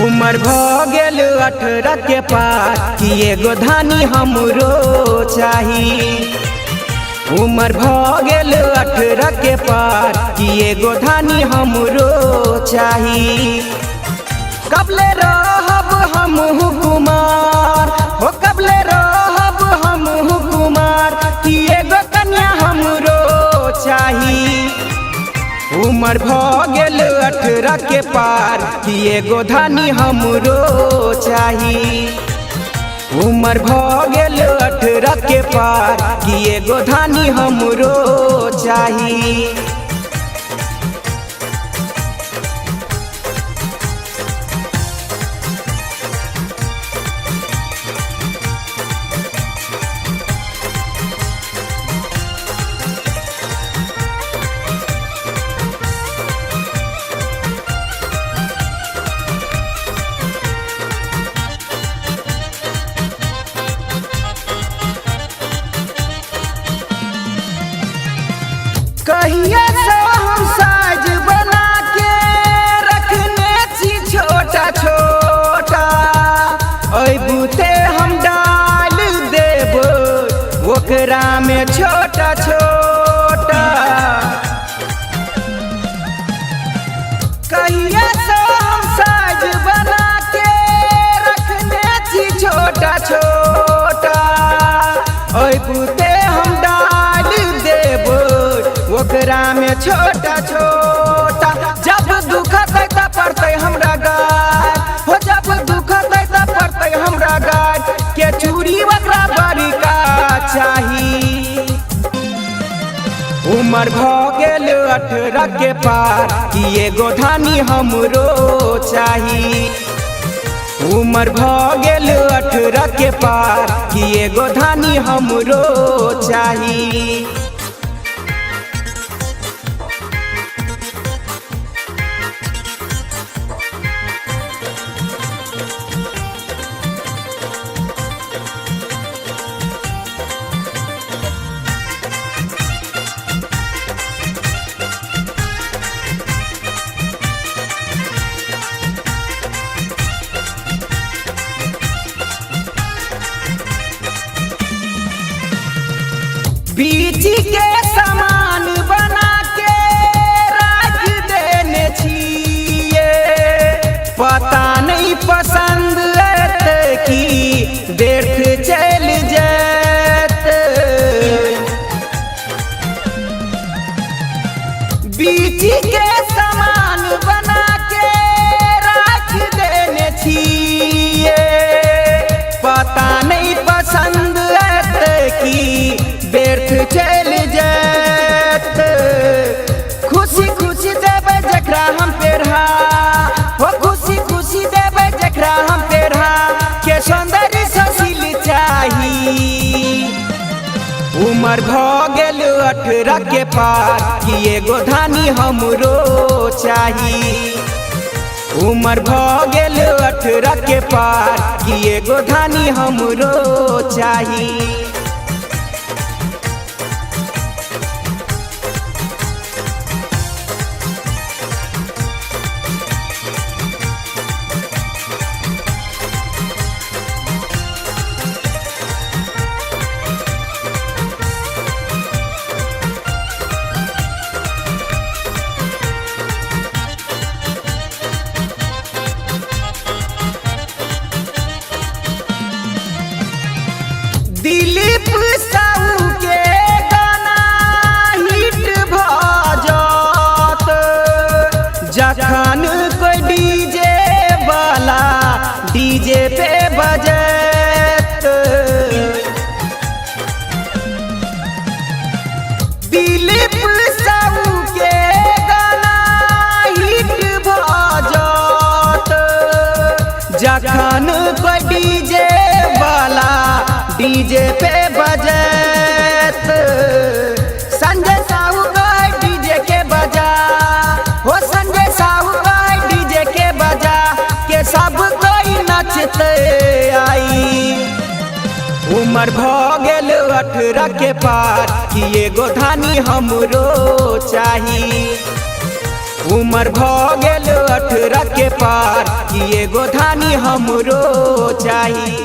उमर भ गेल 18 के पार कि एगो धानी हमरो चाही। उमर भ गेल 18 के पार कि एगो धानी हमरो चाही। कबले रहब हम कुमार हो, कबले रहब हम कुमार कि एगो कन्या हमरो चाही। उमर भ गेल 18 के पार कि एगो धानी हमरो चाही। उमर भ गेल 18 के पार कि एगो धानी हमरो चाही। कहिया से हम साज बना के रखने छी छोटा छोटा, ओइ बूते हम डाल देब ओकरा में छोटा छोटा। कहिया से हम साज बना के रखने छी छोटा छोटा, ओइ बूते हम डाल देब ओकरा में छोटा छोटा। जब दुख दैता पड़ते हमरा गाय हो, जब दुख दैता पड़ते हमरा गाय के चूड़ी ओकरा बड़ी का चाही। उमर भ गेल 18 के पार कि एगो धानी हमरो चाही। उमर भ गेल 18 के पार कि एगो धानी हमरो चाही। बीच के सामान बना के रख देने छिए, पता नहीं पसंद आते कि देख चल जाते। बीच के सामान बना के रख देने छिए, पता नहीं पसंद आते कि व्यर्थ चल जात। खुशी खुशी देवे जकरा हम पेरहा हो, खुशी खुशी देवे जकरा हम पेरहा के सौंदर्य ससील चाही। उमर भ गेल 18 के पार कि एगो धानी हमरो चाही। उमर भ गेल 18 के पार कि एगो धानी हमरो चाही। दिल्ली जखन कोई डीजे वाला डीजे पे बजत संजय साहू का डीजे के बजा हो संजय साहू का डीजे के बजा के सब कोई नचते आई। उमर भ गेल 18 के पार कि एगो धानी हमरो चाही। उमर भ गेल 18 के पार कि एगो धानी हमरो चाही।